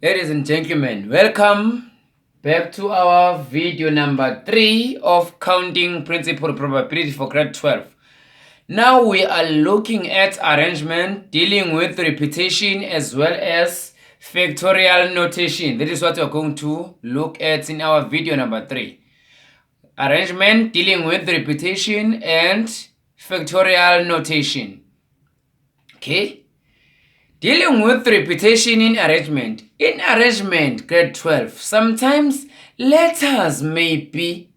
Ladies and gentlemen, welcome back to our video number 3 of counting principal probability for grade 12. Now we are looking at arrangement, dealing with repetition as well as factorial notation. That is what we are going to look at in our video number 3. Arrangement, dealing with repetition and factorial notation. Okay? Dealing with repetition in arrangement. In arrangement, grade 12, sometimes letters may be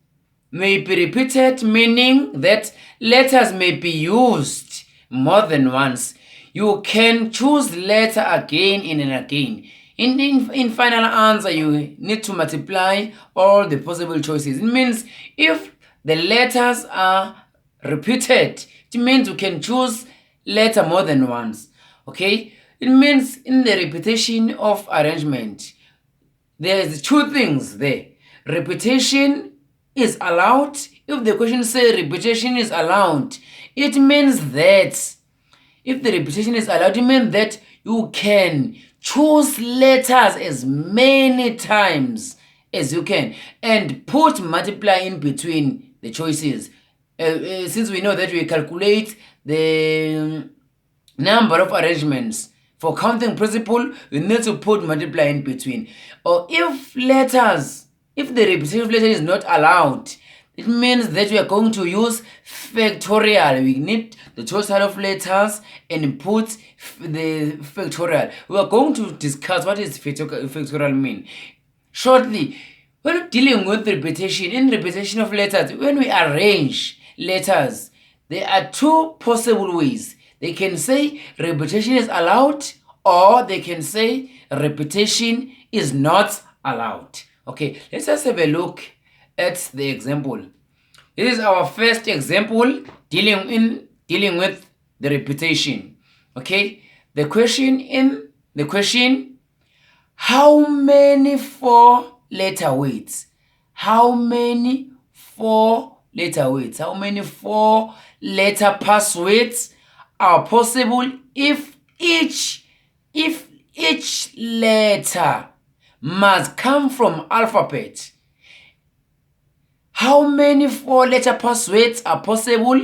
repeated, meaning that letters may be used more than once. You can choose letter again and again. In final answer, you need to multiply all the possible choices. It means if the letters are repeated, it means you can choose letter more than once. Okay? It means in the repetition of arrangement, there's two things there. Repetition is allowed. If the question says repetition is allowed, it means that if the repetition is allowed, it means that you can choose letters as many times as you can and put multiply in between the choices. Since we know that we calculate the number of arrangements for counting principle, we need to put multiply in between. Or if the repetition of letter is not allowed, it means that we are going to use factorial. We need the total of letters and put the factorial. We are going to discuss what is factorial mean shortly. When dealing with repetition, in repetition of letters, when we arrange letters, there are two possible ways. They can say repetition is allowed, or they can say repetition is not allowed. Okay, let's just have a look at the example. This is our first example dealing with the repetition. Okay, the question, how many 4-letter words? How many 4-letter passwords are possible if each letter must come from alphabet? How many 4-letter passwords are possible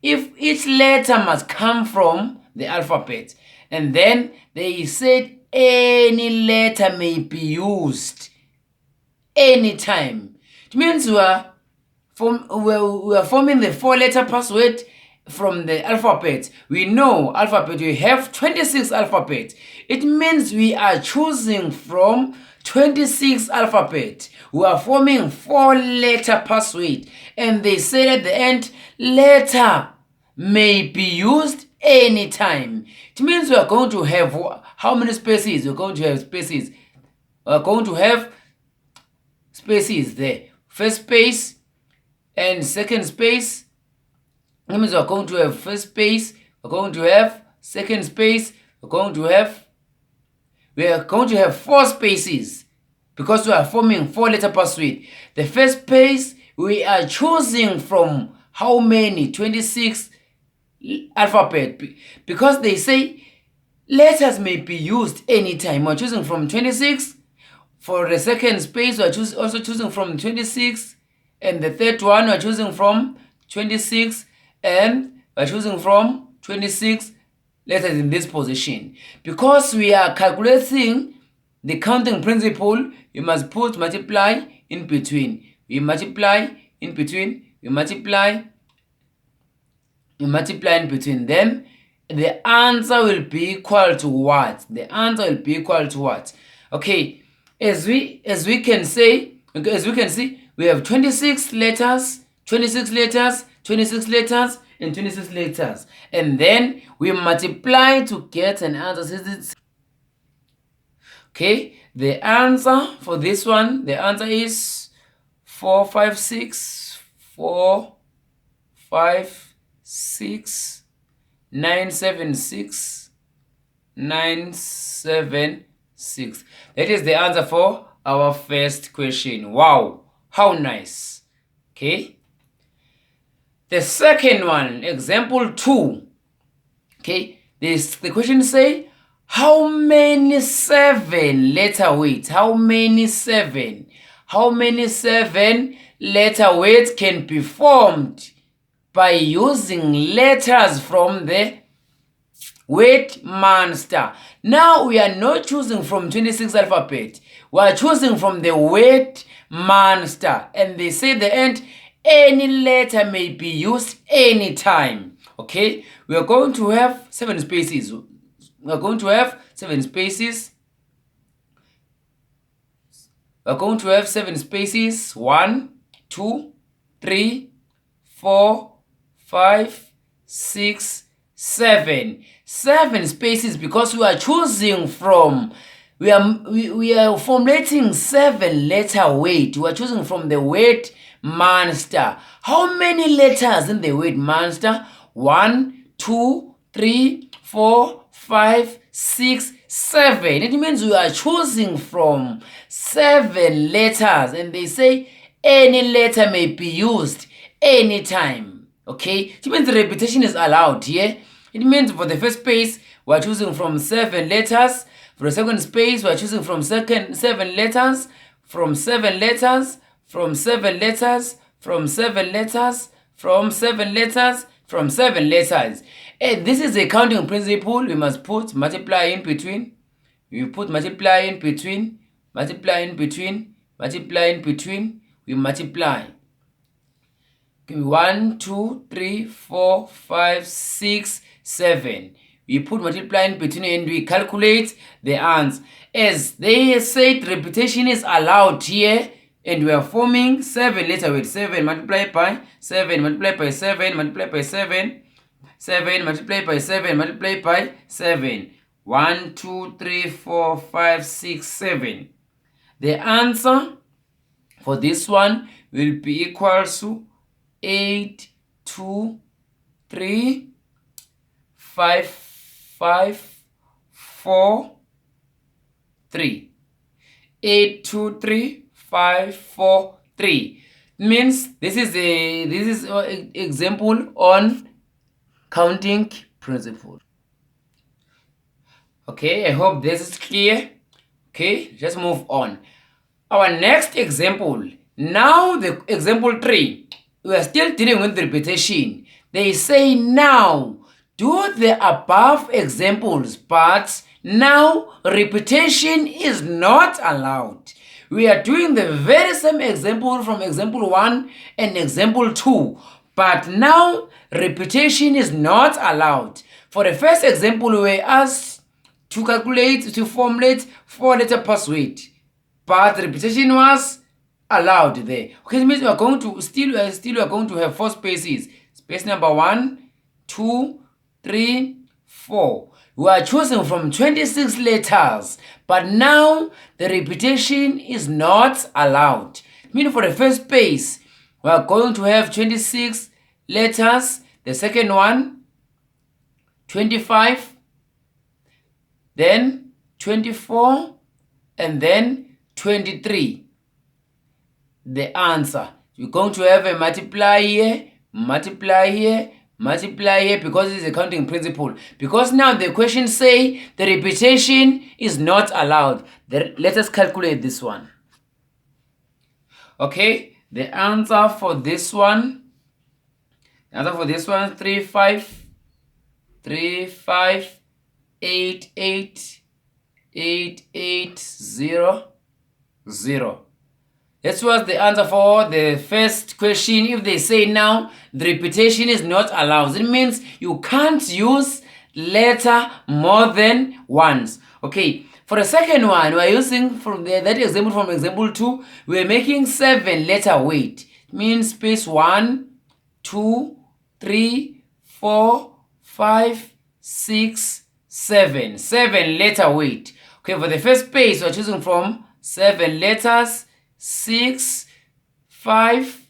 if each letter must come from the alphabet? And then they said any letter may be used anytime. It means we are forming the 4-letter password from the alphabet. We know alphabet, we have 26 alphabet. It means we are choosing from 26 alphabet. We are forming 4-letter password, and they said at the end, letter may be used anytime. It means we are going to have how many spaces? We're going to have spaces. We're going to have spaces there. First space and second space. That means we're going to have first space, we're going to have second space, we are going to have 4 spaces because we are forming 4-letter password. The first space we are choosing from how many? 26 alphabet, because they say letters may be used anytime. We're choosing from 26. For the second space, we're also choosing from 26, and the third one we're choosing from 26, and we're choosing from 26 letters in this position. Because we are calculating the counting principle, you must put multiply in between. We multiply in between, we multiply in between. Then the answer will be equal to what? The answer will be equal to what? Okay, as we can see, we have 26 letters, and 26 letters, and then we multiply to get an answer. Okay, the answer for this one, the answer is 456 976 976. That is the answer for our first question. Wow, how nice. Okay, the second one, example 2. Okay, the question say, How many 7-letter words? How many 7-letter words can be formed by using letters from the word monster? Now we are not choosing from 26 alphabet. We are choosing from the word monster. And they say the end, any letter may be used anytime. Okay, we are going to have 7 spaces. We are going to have 7 spaces. We are going to have 7 spaces. 1, 2, 3, 4, 5, 6, 7. 7 spaces because we are choosing from, we are formulating 7-letter word. We are choosing from the word monster. How many letters in the word monster? 1, 2, 3, 4, 5, 6, 7. It means we are choosing from 7 letters, and they say any letter may be used anytime. Okay, it means repetition is allowed here. It means for the first space we are choosing from 7 letters. For the second space we are choosing from 7 letters, from 7 letters, from 7 letters, from 7 letters, from 7 letters, from 7 letters. And this is a counting principle. We must put multiply in between. We put multiply in between, multiply in between, multiply in between. We multiply. 1, 2, 3, 4, 5, 6, 7. We put multiply in between and we calculate the answer. As they said, repetition is allowed here, and we are forming 7-letter word. 7 multiplied by 7 multiplied by 7 multiplied by 7. 7 multiplied by 7 multiplied by 7. 1, 2, 3, 4, 5, 6, 7. The answer for this one will be equal to 8, 2, 3, 5, 5, 4, 3. 8, 2, 3, 5, 4, 3. Means this is an example on counting principle. Okay, I hope this is clear. Okay, just move on. Our next example. Now the example 3. We are still dealing with repetition. They say now do the above examples, but now repetition is not allowed. We are doing the very same example from example 1 and example 2, but now repetition is not allowed. For the first example, we were asked to formulate 4-letter password, but repetition was allowed there. Okay, it means we are going to have 4 spaces. Space number 1, 2, 3, 4. We are choosing from 26 letters, but now the repetition is not allowed. Meaning for the first space, we are going to have 26 letters. The second one, 25, then 24, and then 23. The answer, you're going to have a multiply here, multiply here, multiply here, because it's a counting principle. Because now the question say the repetition is not allowed. Let us calculate this one. Okay, the answer for this one, 3, 5, 3, 5, 8, 8, 8, 8, 0, 0. That was the answer for the first question. If they say now the repetition is not allowed, it means you can't use letter more than once. Okay, for the second one, we are using from that example from example 2, we are making 7-letter word. It means space 1, 2, 3, 4, 5, 6, 7. 7-letter word. Okay, for the first space, we are choosing from 7 letters. 6, 5,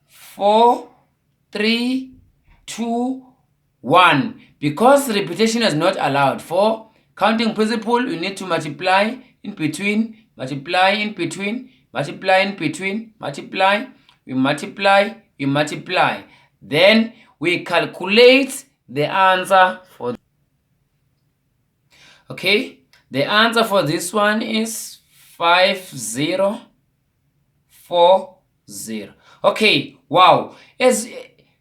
4, 3, 2, 1. Because repetition is not allowed. For counting principle, you need to multiply in between, multiply in between, multiply in between, multiply, we multiply, we multiply. Then we calculate the answer for. Okay, the answer for this one is 5040. Okay, wow. As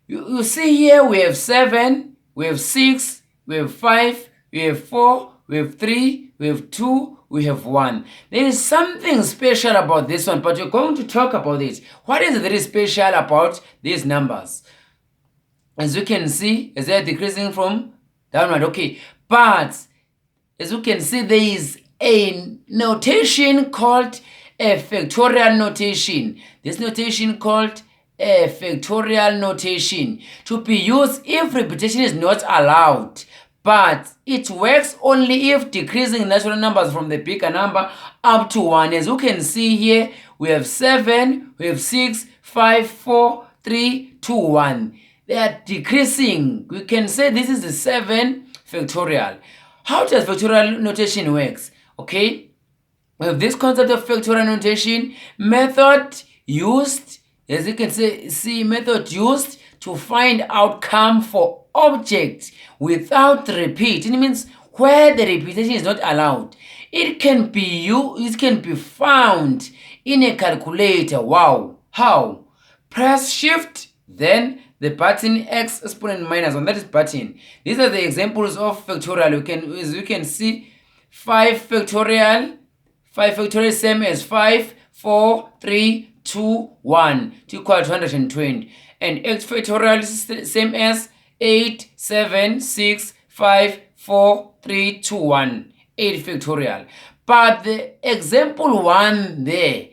you see here, we have 7, we have 6, we have 5, we have 4, we have 3, we have 2, we have 1. There is something special about this one, but we're going to talk about it. What is very special about these numbers? As you can see, as they're decreasing from downward, okay. But as you can see, there is a notation called a factorial notation. This notation called a factorial notation to be used if repetition is not allowed. But it works only if decreasing natural numbers from the bigger number up to 1. As you can see here, we have 7, we have 6, 5, 4, 3, 2, 1. They are decreasing. We can say this is the 7 factorial. How does factorial notation works? Okay, we have this concept of factorial notation, method used, as you can see, method used to find outcome for objects without repeat. It means where the repetition is not allowed. It can be found in a calculator. Wow. How? Press shift, then the button X exponent minus 1, that is button. These are the examples of factorial. As you can see, 5 factorial same as 5, 4, 3, 2, 1 to equal to 120. And X factorial is same as 8, 7, 6, 5, 4, 3, 2, 1. 8 factorial. But the example 1 there,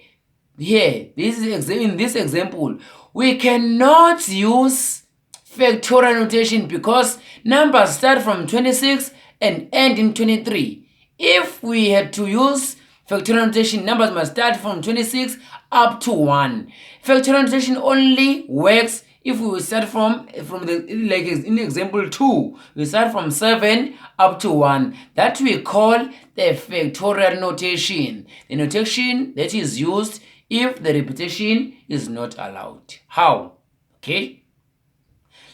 here, in this example, we cannot use factorial notation because numbers start from 26 and end in 23. If we had to use factorial notation, numbers must start from 26 up to 1. Factorial notation only works if we start from the, like in example 2, we start from 7 up to 1. That we call the factorial notation. The notation that is used if the repetition is not allowed. How? Okay.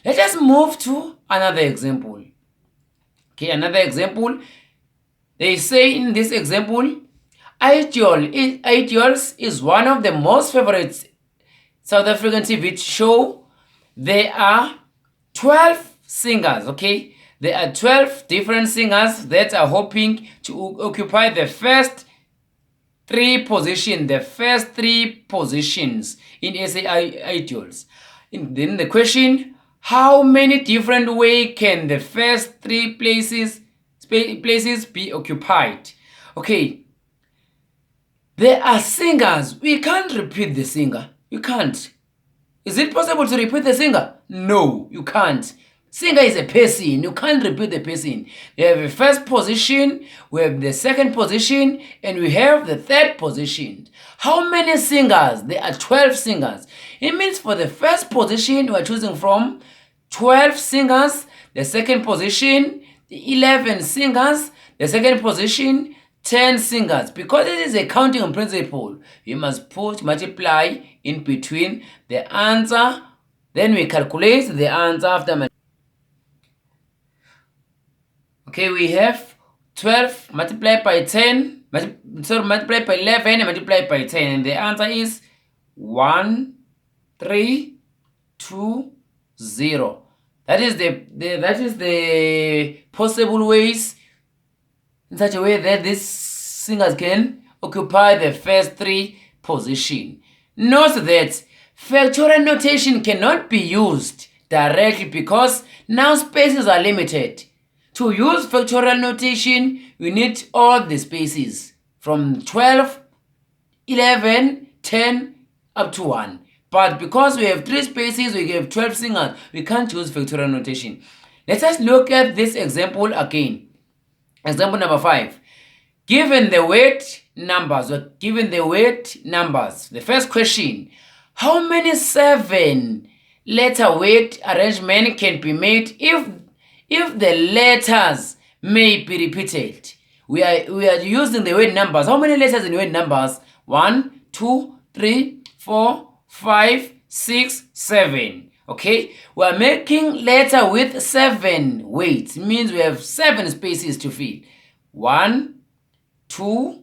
Let us move to another example. Okay, another example. They say in this example, Ideals is one of the most favorite South African TV show. There are 12 singers, okay? There are 12 different singers that are hoping to occupy the first 3 positions, in SA Ideals. Then the question, how many different ways can the first 3 places be occupied? Okay, there are singers. We can't repeat the singer. You can't. Is it possible to repeat the singer? No, you can't. Singer is a person. You can't repeat the person. We have the first position, we have the second position, and we have the third position. How many singers? There are 12 singers. It means for the first position, we are choosing from 12 singers. The second position, 11 singers. The second position, 10 singers. Because it is a counting principle, we must multiply in between the answer. Then we calculate the answer after. Okay, we have 12 multiplied by 10, multiplied by 11 and multiplied by 10. And the answer is 1, 3, 2, 0. That is the possible ways, in such a way that these singers can occupy the first 3 positions. Note that factorial notation cannot be used directly because now spaces are limited. To use factorial notation, we need all the spaces from 12, 11, 10 up to 1. But because we have 3 spaces, we have 12 singers, we can't use factorial notation. Let us look at this example again. Example number 5. Given the weight numbers, the first question, how many 7-letter weight arrangement can be made if the letters may be repeated? We are using the weight numbers. How many letters in weight numbers? 1, 2, 3, 4, 5, 6, 7. Okay, we are making letter with 7 weights. It means we have 7 spaces to fill. 1, 2,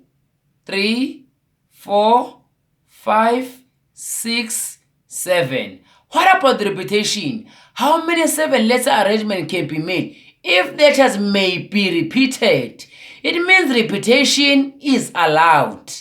3, 4, 5, 6, 7. What about the repetition? How many 7-letter arrangement can be made if letters may be repeated? It means repetition is allowed.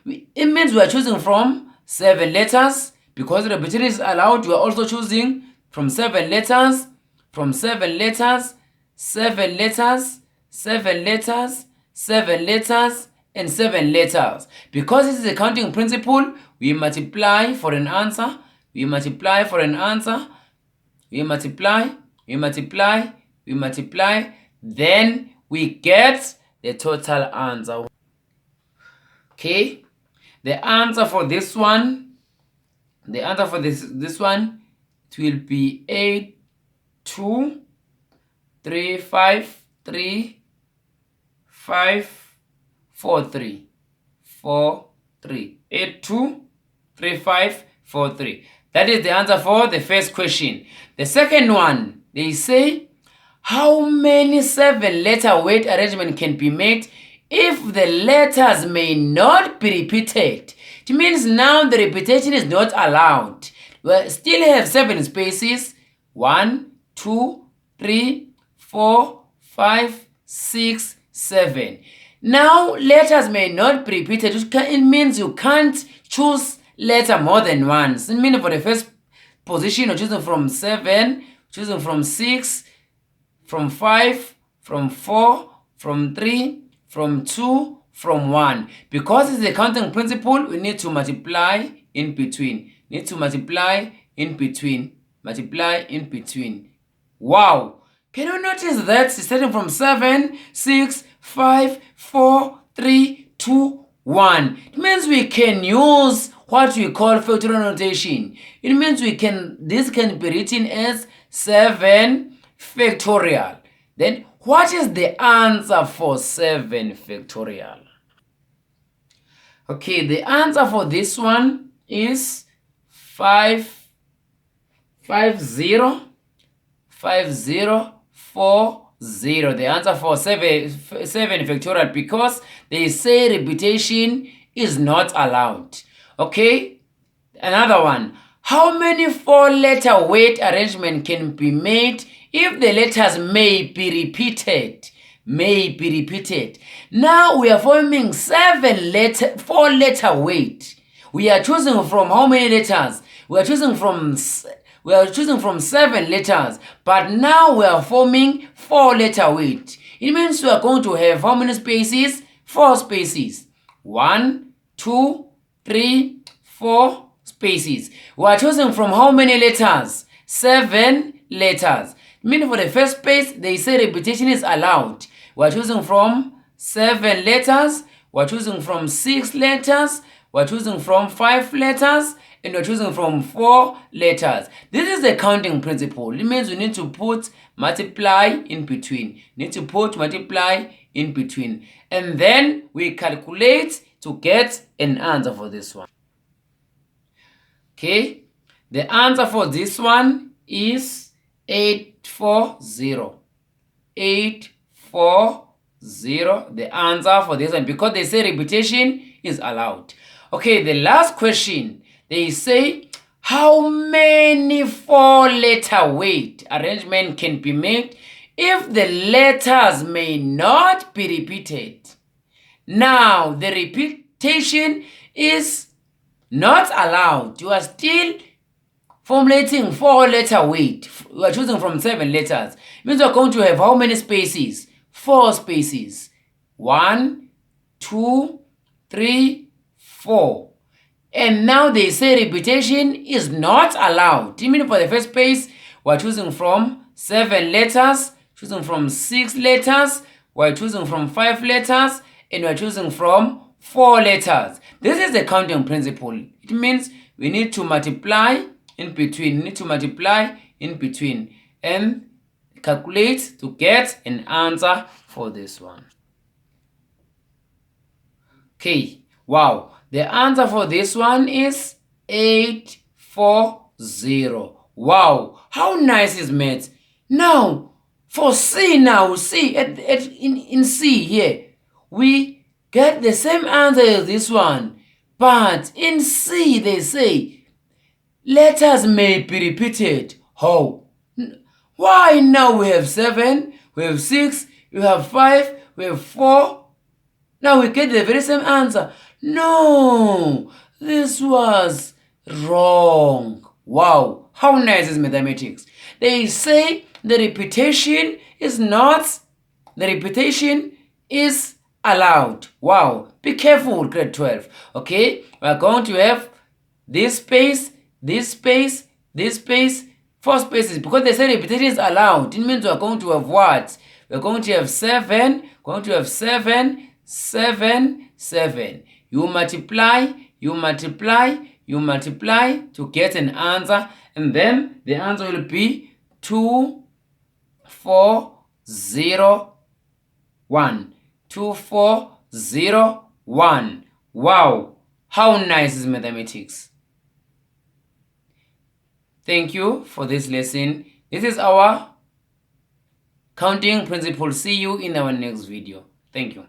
It means we are choosing from 7 letters. Because repetition is allowed, we are also choosing from 7 letters, 7 letters, 7 letters, 7 letters, 7 letters, and 7 letters. Because this is a counting principle, we multiply for an answer, we multiply for an answer, we multiply, we multiply, we multiply, then we get the total answer. Okay, the answer for this one, this one, it will be 8, 2, 3, 5, 3, 5, 4, 3, 4, 3, 8, 2, 3, 5, 4, 3. That is the answer for the first question. The second one, they say, how many 7-letter word arrangement can be made if the letters may not be repeated? It means now the repetition is not allowed. We still have 7 spaces. 1, 2, 3, 4, 5, 6, 7. Now letters may not be repeated. It means you can't choose letter more than once. It means for the first position, you're choosing from 7, choosing from 6, from 5, from 4, from 3, from 2, from 1. Because it's a counting principle, we need to multiply in between. Need to multiply in between. Multiply in between. Wow! Can you notice that it's starting from 7, 6, 5, 4, 3, 2, 1. It means we can use what we call factorial notation. It means this can be written as 7 factorial. Then what is the answer for 7 factorial? Okay, the answer for this one is 5, 5, 0, 5, 0, 4, 0. The answer for 7 factorial, because they say repetition is not allowed. Okay, another one. How many 4-letter word arrangement can be made if the letters may be repeated? May be repeated. Now we are forming 4-letter word. We are choosing from how many letters? We are choosing from 7 letters, but now we are forming 4-letter word. It means we are going to have how many spaces? 4 spaces. 1, 2, 3, 4 spaces. We are choosing from how many letters? 7 letters. Meaning for the first space, they say repetition is allowed. We are choosing from 7 letters. We are choosing from 6 letters. We are choosing from 5 letters. And we are choosing from 4 letters. This is the counting principle. It means we need to put multiply in between. Need to put multiply in between. And then we calculate to get an answer for this one. Okay, the answer for this one is 840. 840, the answer for this one, because they say repetition is allowed. Okay, the last question, they say how many 4-letter word arrangement can be made if the letters may not be repeated. Now the repetition is not allowed. You are still formulating 4-letter word. We are choosing from 7 letters. It means we are going to have how many spaces? 4 spaces. 1, 2, 3, 4. And now they say repetition is not allowed. You mean for the first space, we are choosing from 7 letters, choosing from 6 letters, we are choosing from 5 letters, and we are choosing from 4 letters. This is the counting principle. It means we need to multiply in between. We need to multiply in between and calculate to get an answer for this one. Okay, wow. The answer for this one is 840. Wow, how nice is math? Now, for C now, C in C here. we get the same answer as this one. But in C, they say, letters may be repeated. How? Why now we have 7, we have 6, we have 5, we have 4. Now we get the very same answer. No, this was wrong. Wow, how nice is mathematics? They say the repetition is not, the repetition is allowed. Wow, be careful, grade 12. Okay, we are going to have this space, this space, this space, 4 spaces, because they say repetition is allowed. It means we are going to have what? We are going to have 7, going to have 7, 7, 7. You multiply, you multiply, you multiply to get an answer, and then the answer will be 2, 4, 0, 1. 2, 4, 0, 1. Wow, how nice is mathematics? Thank you for this lesson. This is our counting principle. See you in our next video. Thank you.